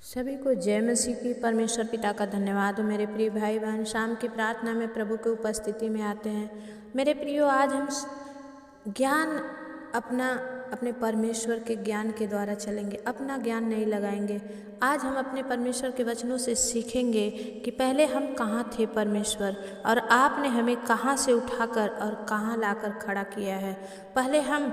सभी को जय मसीह की। परमेश्वर पिता का धन्यवाद हो। मेरे प्रिय भाई बहन, शाम की प्रार्थना में प्रभु की उपस्थिति में आते हैं। मेरे प्रियो, आज हम ज्ञान अपने परमेश्वर के ज्ञान के द्वारा चलेंगे, अपना ज्ञान नहीं लगाएंगे। आज हम अपने परमेश्वर के वचनों से सीखेंगे कि पहले हम कहाँ थे परमेश्वर, और आपने हमें कहाँ से उठाकर और कहाँ लाकर खड़ा किया है। पहले हम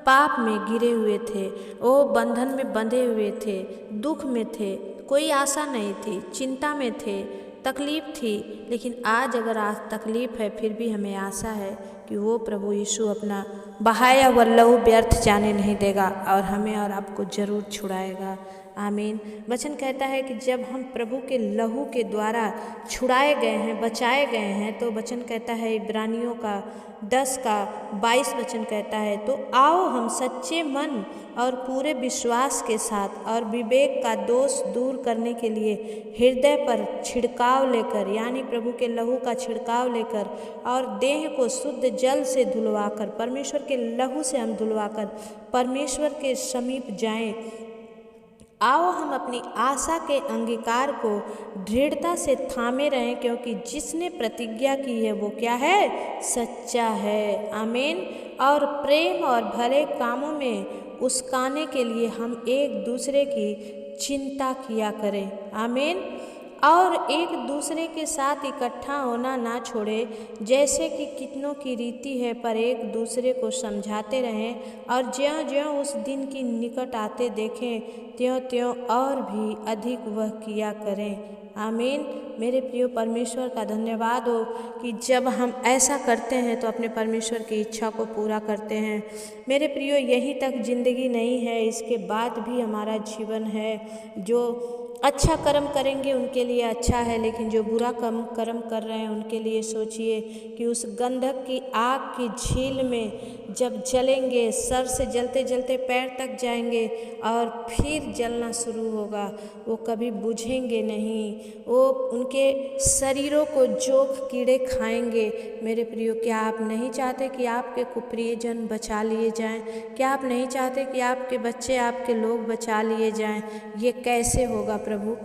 पाप में गिरे हुए थे, वो बंधन में बंधे हुए थे, दुख में थे, कोई आशा नहीं थी, चिंता में थे, तकलीफ थी। लेकिन आज अगर आज तकलीफ है, फिर भी हमें आशा है कि वो प्रभु यीशु अपना बहाया हुआ लहू व्यर्थ जाने नहीं देगा और हमें और आपको जरूर छुड़ाएगा। आमीन। वचन कहता है कि जब हम प्रभु के लहू के द्वारा छुड़ाए गए हैं, बचाए गए हैं, तो वचन कहता है इब्रानियों का 10:22 वचन कहता है, तो आओ हम सच्चे मन और पूरे विश्वास के साथ और विवेक का दोष दूर करने के लिए हृदय पर छिड़काव लेकर, यानी प्रभु के लहू का छिड़काव लेकर, और देह को शुद्ध जल से धुलवाकर, परमेश्वर के लहू से हम धुलवाकर परमेश्वर के समीप जाएं। आओ हम अपनी आशा के अंगीकार को दृढ़ता से थामे रहें, क्योंकि जिसने प्रतिज्ञा की है वो क्या है? सच्चा है। आमीन। और प्रेम और भले कामों में उस्काने के लिए हम एक दूसरे की चिंता किया करें। आमीन। और एक दूसरे के साथ इकट्ठा होना ना छोड़े, जैसे कि कितनों की रीति है, पर एक दूसरे को समझाते रहें, और ज्यों ज्यों उस दिन की निकट आते देखें, त्यों त्यों और भी अधिक वह किया करें। आमीन। मेरे प्रियो, परमेश्वर का धन्यवाद हो कि जब हम ऐसा करते हैं तो अपने परमेश्वर की इच्छा को पूरा करते हैं। मेरे प्रियो, यहीं तक जिंदगी नहीं है, इसके बाद भी हमारा जीवन है। जो अच्छा कर्म करेंगे उनके लिए अच्छा है, लेकिन जो बुरा कर्म कर रहे हैं उनके लिए सोचिए कि उस गंधक की आग की झील में जब जलेंगे, सर से जलते जलते पैर तक जाएंगे और फिर जलना शुरू होगा, वो कभी बुझेंगे नहीं। वो उनके शरीरों को जोख कीड़े खाएंगे। मेरे प्रियो, क्या आप नहीं चाहते कि आपके कुप्रियजन बचा लिए जाएं? क्या आप नहीं चाहते कि आपके बच्चे, आपके लोग बचा लिए जाएं? ये कैसे होगा प्रभु?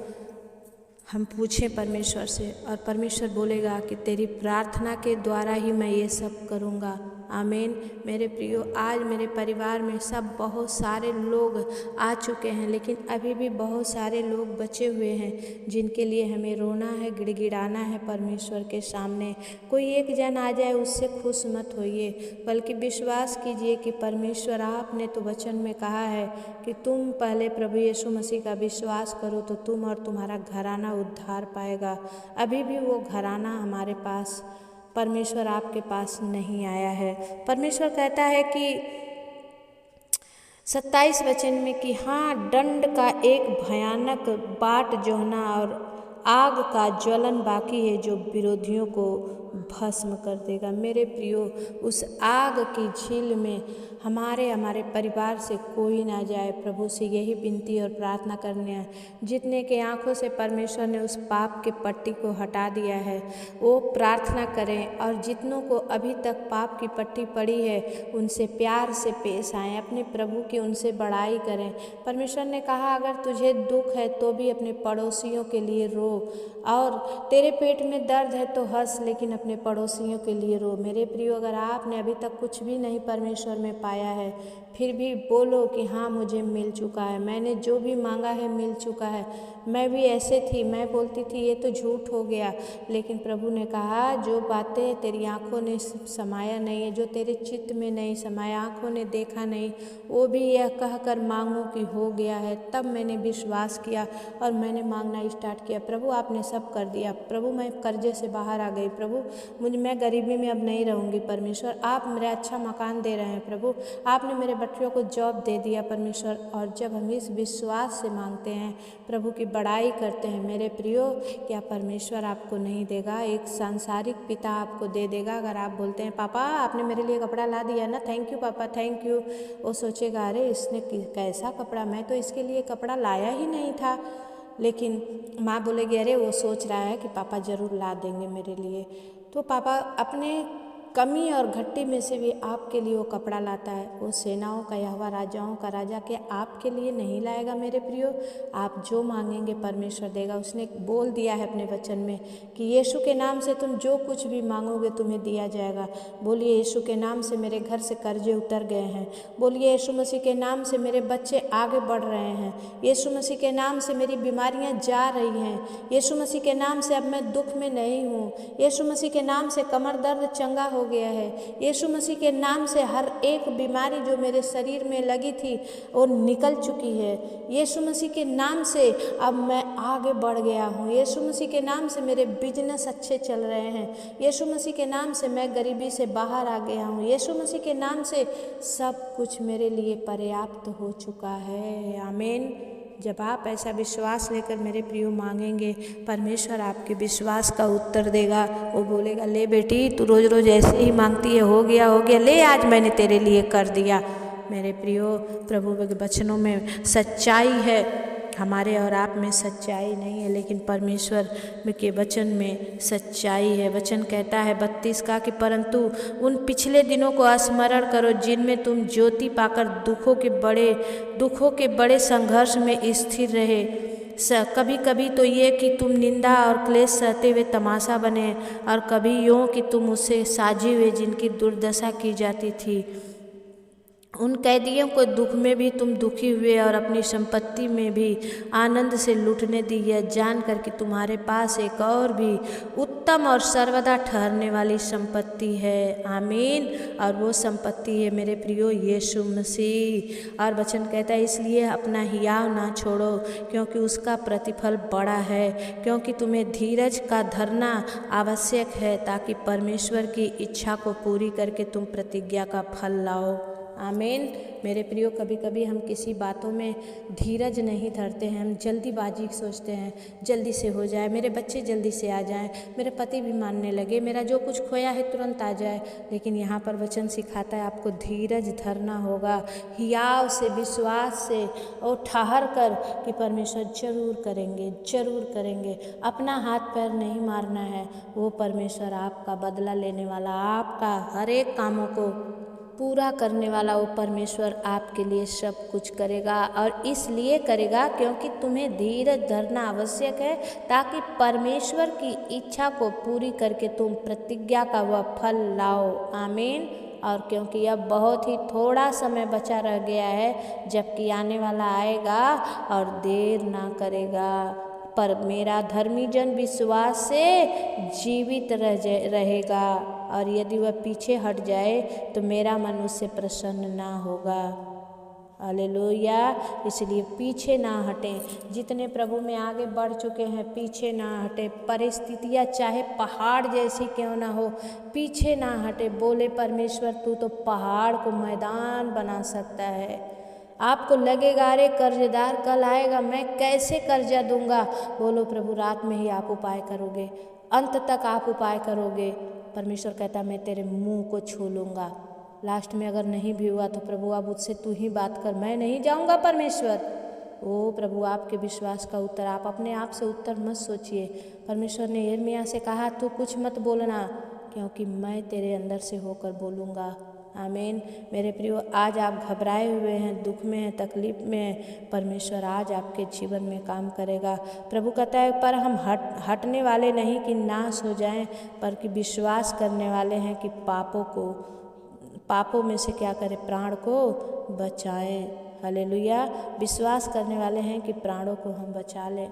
हम पूछें परमेश्वर से, और परमेश्वर बोलेगा कि तेरी प्रार्थना के द्वारा ही मैं ये सब करूँगा। आमीन। मेरे प्रियो, आज मेरे परिवार में सब बहुत सारे लोग आ चुके हैं, लेकिन अभी भी बहुत सारे लोग बचे हुए हैं जिनके लिए हमें रोना है, गिड़गिड़ाना है परमेश्वर के सामने। कोई एक जन आ जाए उससे खुश मत होइए, बल्कि विश्वास कीजिए कि परमेश्वर, आपने तो वचन में कहा है कि तुम पहले प्रभु यीशु मसीह का विश्वास करो तो तुम और तुम्हारा घराना उद्धार पाएगा। अभी भी वो घराना हमारे पास, परमेश्वर आपके पास नहीं आया है। परमेश्वर कहता है कि 27 वचन में कि हाँ, दंड का एक भयानक बाट जोहना और आग का ज्वलन बाकी है जो विरोधियों को भस्म कर देगा। मेरे प्रियो, उस आग की झील में हमारे परिवार से कोई ना जाए। प्रभु से यही विनती और प्रार्थना करने हैं। जितने के आँखों से परमेश्वर ने उस पाप के पट्टी को हटा दिया है, वो प्रार्थना करें, और जितनों को अभी तक पाप की पट्टी पड़ी है उनसे प्यार से पेश आएँ, अपने प्रभु की उनसे बड़ाई करें। परमेश्वर ने कहा, अगर तुझे दुख है तो भी अपने पड़ोसियों के लिए रो, और तेरे पेट में दर्द है तो हंस, लेकिन अपने पड़ोसियों के लिए रो। मेरे प्रियो, अगर आपने अभी तक कुछ भी नहीं परमेश्वर में पाया है, फिर भी बोलो कि हाँ, मुझे मिल चुका है, मैंने जो भी मांगा है मिल चुका है। मैं भी ऐसे थी, मैं बोलती थी ये तो झूठ हो गया, लेकिन प्रभु ने कहा, जो बातें तेरी आँखों ने समाया नहीं है, जो तेरे चित्त में नहीं समाया, आँखों ने देखा नहीं, वो भी यह कहकर मांगो कि हो गया है। तब मैंने विश्वास किया और मैंने मांगना स्टार्ट किया। प्रभु, आपने सब कर दिया। प्रभु, मैं कर्जे से बाहर आ गई। प्रभु, मैं गरीबी में अब नहीं रहूँगी। परमेश्वर, आप मेरा अच्छा मकान दे रहे हैं। प्रभु, आपने मेरे बच्चों को जॉब दे दिया। परमेश्वर, और जब हम इस विश्वास से मांगते हैं, प्रभु की बड़ाई करते हैं, मेरे प्रियो, क्या परमेश्वर आपको नहीं देगा? एक सांसारिक पिता आपको दे देगा। अगर आप बोलते हैं, पापा आपने मेरे लिए कपड़ा ला दिया ना, थैंक यू पापा, थैंक यू, वो सोचेगा, अरे इसने कैसा कपड़ा, मैं तो इसके लिए कपड़ा लाया ही नहीं था। लेकिन माँ बोलेगी, अरे वो सोच रहा है कि पापा ज़रूर ला देंगे मेरे लिए। तो पापा अपने कमी और घट्टी में से भी आपके लिए वो कपड़ा लाता है। वो सेनाओं का यहोवा, राजाओं का राजा के आपके लिए नहीं लाएगा मेरे प्रियो। आप जो मांगेंगे परमेश्वर देगा। उसने बोल दिया है अपने वचन में कि यीशु के नाम से तुम जो कुछ भी मांगोगे तुम्हें दिया जाएगा। बोलिए यीशु के नाम से मेरे घर से कर्जे उतर गए हैं। बोलिए यीशु मसीह के नाम से मेरे बच्चे आगे बढ़ रहे हैं। यीशु मसीह के नाम से मेरी बीमारियां जा रही हैं। यीशु मसीह के नाम से अब मैं दुख में नहीं हूँ। यीशु मसीह के नाम से कमर दर्द चंगा हो गया है। यीशु मसीह के नाम से हर एक बीमारी जो मेरे शरीर में लगी थी वो निकल चुकी है। यीशु मसीह के नाम से अब मैं आगे बढ़ गया हूँ। यीशु मसीह के नाम से मेरे बिजनेस अच्छे चल रहे हैं। यीशु मसीह के नाम से मैं गरीबी से बाहर आ गया हूँ। यीशु मसीह के नाम से सब कुछ मेरे लिए पर्याप्त हो चुका है। आमीन। जब आप ऐसा विश्वास लेकर मेरे प्रियो मांगेंगे, परमेश्वर आपके विश्वास का उत्तर देगा। वो बोलेगा ले बेटी तू रोज़ रोज़ ऐसे ही मांगती है, हो गया ले आज मैंने तेरे लिए कर दिया। मेरे प्रियो, प्रभु के वचनों में सच्चाई है। हमारे और आप में सच्चाई नहीं है, लेकिन परमेश्वर के वचन में सच्चाई है। वचन कहता है 32 का कि परंतु उन पिछले दिनों को स्मरण करो जिनमें तुम ज्योति पाकर दुखों के बड़े संघर्ष में स्थिर रहे। कभी कभी तो ये कि तुम निंदा और क्लेश सहते हुए तमाशा बने, और कभी यूँ कि तुम उससे साजे हुए जिनकी दुर्दशा की जाती थी। उन कैदियों को दुख में भी तुम दुखी हुए और अपनी संपत्ति में भी आनंद से लूटने दी, यह जानकर कि तुम्हारे पास एक और भी उत्तम और सर्वदा ठहरने वाली संपत्ति है। आमीन। और वो संपत्ति है मेरे प्रियो यीशु मसीह। और वचन कहता है इसलिए अपना हियाव ना छोड़ो, क्योंकि उसका प्रतिफल बड़ा है। क्योंकि तुम्हें धीरज का धरना आवश्यक है, ताकि परमेश्वर की इच्छा को पूरी करके तुम प्रतिज्ञा का फल लाओ। आमीन। मेरे प्रियो, कभी कभी हम किसी बातों में धीरज नहीं धरते हैं। हम जल्दीबाजी सोचते हैं जल्दी से हो जाए, मेरे बच्चे जल्दी से आ जाएं, मेरे पति भी मानने लगे, मेरा जो कुछ खोया है तुरंत आ जाए। लेकिन यहाँ पर वचन सिखाता है आपको धीरज धरना होगा, हियाव से, विश्वास से और ठहर कर कि परमेश्वर जरूर करेंगे। अपना हाथ पैर नहीं मारना है। वो परमेश्वर आपका बदला लेने वाला, आपका हर एक कामों को पूरा करने वाला वो परमेश्वर आपके लिए सब कुछ करेगा। और इसलिए करेगा क्योंकि तुम्हें धीरज धरना आवश्यक है, ताकि परमेश्वर की इच्छा को पूरी करके तुम प्रतिज्ञा का वह फल लाओ। आमीन। और क्योंकि अब बहुत ही थोड़ा समय बचा रह गया है, जबकि आने वाला आएगा और देर ना करेगा। पर मेरा धर्मी जन विश्वास से जीवित रहेगा, और यदि वह पीछे हट जाए तो मेरा मन उससे प्रसन्न ना होगा। हालेलुया। इसलिए पीछे ना हटें। जितने प्रभु में आगे बढ़ चुके हैं पीछे ना हटें। परिस्थितियाँ चाहे पहाड़ जैसी क्यों ना हो, पीछे ना हटे। बोले परमेश्वर तू तो पहाड़ को मैदान बना सकता है। आपको लगेगा अरे कर्जदार कल आएगा, मैं कैसे कर्जा दूंगा। बोलो प्रभु रात में ही आप उपाय करोगे, अंत तक आप उपाय करोगे। परमेश्वर कहता मैं तेरे मुंह को छू लूँगा। लास्ट में अगर नहीं भी हुआ तो प्रभु अब मुझसे तू ही बात कर, मैं नहीं जाऊँगा परमेश्वर। ओ प्रभु आपके विश्वास का उत्तर, आप अपने आप से उत्तर मत सोचिए। परमेश्वर ने यिर्मयाह से कहा तू कुछ मत बोलना, क्योंकि मैं तेरे अंदर से होकर बोलूँगा। आमीन। मेरे प्रियो, आज आप घबराए हुए हैं, दुख में हैं, तकलीफ में हैं, परमेश्वर आज आपके जीवन में काम करेगा। प्रभु कहता है पर हम हटने वाले नहीं कि नाश हो जाएं, पर कि विश्वास करने वाले हैं कि पापों में से क्या करें, प्राण को बचाएं। हालेलुया। विश्वास करने वाले हैं कि प्राणों को हम बचा लें।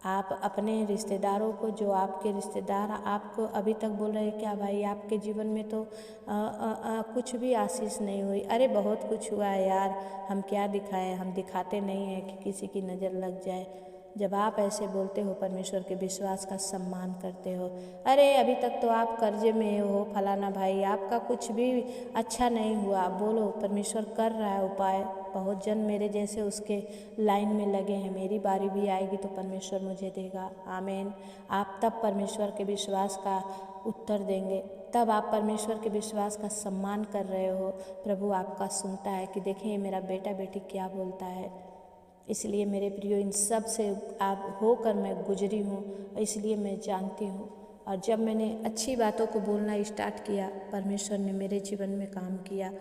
आप अपने रिश्तेदारों को, जो आपके रिश्तेदार आपको अभी तक बोल रहे हैं क्या भाई आपके जीवन में तो कुछ भी आशीष नहीं हुई, अरे बहुत कुछ हुआ है यार, हम क्या दिखाएं। हम दिखाते नहीं हैं कि किसी की नज़र लग जाए। जब आप ऐसे बोलते हो, परमेश्वर के विश्वास का सम्मान करते हो, अरे अभी तक तो आप कर्जे में हो, फलाना भाई आपका कुछ भी अच्छा नहीं हुआ, बोलो परमेश्वर कर रहा है उपाय। बहुत जन मेरे जैसे उसके लाइन में लगे हैं, मेरी बारी भी आएगी तो परमेश्वर मुझे देगा। आमीन। आप तब परमेश्वर के विश्वास का उत्तर देंगे, तब आप परमेश्वर के विश्वास का सम्मान कर रहे हो। प्रभु आपका सुनता है कि देखें ये मेरा बेटा बेटी क्या बोलता है। इसलिए मेरे प्रियो, इन सब से आप होकर मैं गुजरी हूँ, इसलिए मैं जानती हूँ और जब मैंने अच्छी बातों को बोलना स्टार्ट किया, परमेश्वर ने मेरे जीवन में काम किया।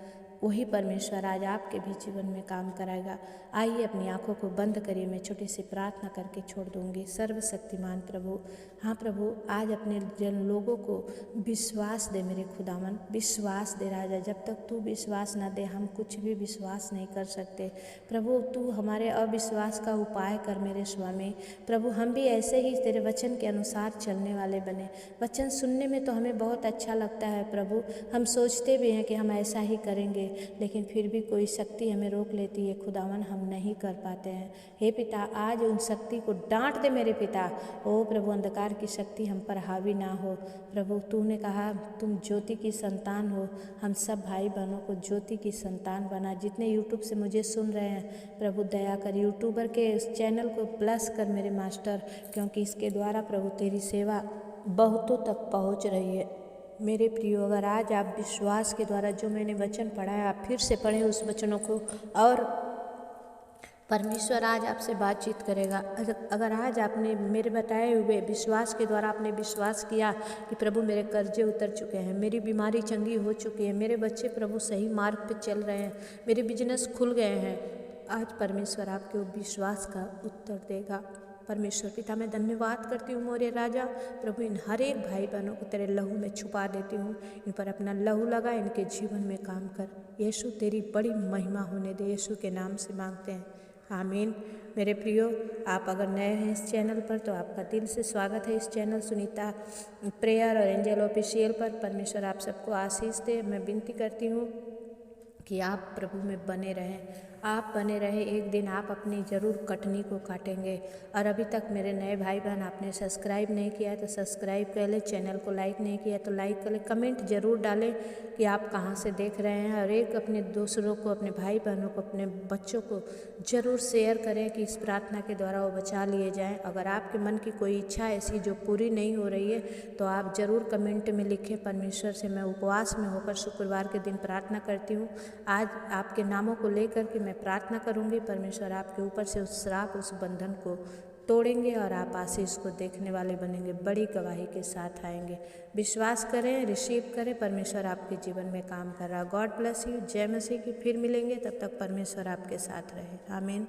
वही परमेश्वर आज आपके भी जीवन में काम कराएगा। आइए अपनी आंखों को बंद करिए, मैं छोटी सी प्रार्थना करके छोड़ दूंगी। सर्वशक्तिमान प्रभु, हाँ प्रभु, आज अपने जन लोगों को विश्वास दे मेरे खुदावन, विश्वास दे राजा। जब तक तू विश्वास ना दे हम कुछ भी विश्वास नहीं कर सकते। प्रभु तू हमारे अविश्वास का उपाय कर मेरे स्वामी। प्रभु हम भी ऐसे ही तेरे वचन के अनुसार चलने वाले बने। वचन सुनने में तो हमें बहुत अच्छा लगता है प्रभु, हम सोचते भी हैं कि हम ऐसा ही करेंगे, लेकिन फिर भी कोई शक्ति हमें रोक लेती है खुदावन, हम नहीं कर पाते हैं। हे पिता आज उन शक्ति को डांट दे मेरे पिता। ओ प्रभु अंधकार की शक्ति हम पर हावी ना हो। प्रभु तूने कहा तुम ज्योति की संतान हो, हम सब भाई बहनों को ज्योति की संतान बना। जितने यूट्यूब से मुझे सुन रहे हैं प्रभु दया कर, यूट्यूबर के इस चैनल को प्लस कर मेरे मास्टर, क्योंकि इसके द्वारा प्रभु तेरी सेवा बहुतों तक पहुंच रही है। मेरे प्रियो अगर आज आप विश्वास के द्वारा जो मैंने वचन पढ़ा है आप फिर से पढ़ें उस वचनों को, और परमेश्वर आज आपसे बातचीत करेगा। अगर आज आपने मेरे बताए हुए विश्वास के द्वारा आपने विश्वास किया कि प्रभु मेरे कर्जे उतर चुके हैं, मेरी बीमारी चंगी हो चुकी है, मेरे बच्चे प्रभु सही मार्ग पे चल रहे हैं, मेरे बिजनेस खुल गए हैं, आज परमेश्वर आपके विश्वास का उत्तर देगा। परमेश्वर पिता मैं धन्यवाद करती हूँ मोरे राजा। प्रभु इन हर एक भाई बहनों को तेरे लहू में छुपा देती हूँ, इन पर अपना लहू लगा, इनके जीवन में काम कर। यीशु तेरी बड़ी महिमा होने दे, यीशु के नाम से मांगते हैं, आमीन। मेरे प्रियो आप अगर नए हैं इस चैनल पर तो आपका दिल से स्वागत है इस चैनल सुनीता प्रेयर और एंजल ऑफिशियल पर। परमेश्वर आप सबको आशीष दे। मैं विनती करती हूँ कि आप प्रभु में बने रहें, आप बने रहे, एक दिन आप अपनी ज़रूर कटनी को काटेंगे। और अभी तक मेरे नए भाई बहन आपने सब्सक्राइब नहीं किया है तो सब्सक्राइब कर ले, चैनल को लाइक नहीं किया तो लाइक कर ले, कमेंट ज़रूर डालें कि आप कहाँ से देख रहे हैं, और एक अपने दूसरों को, अपने भाई बहनों को, अपने बच्चों को ज़रूर शेयर करें कि इस प्रार्थना के द्वारा वो बचा लिए जाएँ। अगर आपके मन की कोई इच्छा ऐसी जो पूरी नहीं हो रही है तो आप ज़रूर कमेंट में लिखें। परमेश्वर से मैं उपवास में होकर शुक्रवार के दिन प्रार्थना करती हूँ। आज आपके नामों को लेकर के मैं प्रार्थना करूंगी। परमेश्वर आपके ऊपर से उस श्राप, उस बंधन को तोड़ेंगे और आप आशीष को देखने वाले बनेंगे, बड़ी गवाही के साथ आएंगे। विश्वास करें, रिसीव करें, परमेश्वर आपके जीवन में काम कर रहा है। God bless you. जय मसीह की। फिर मिलेंगे, तब तक परमेश्वर आपके साथ रहे, आमीन।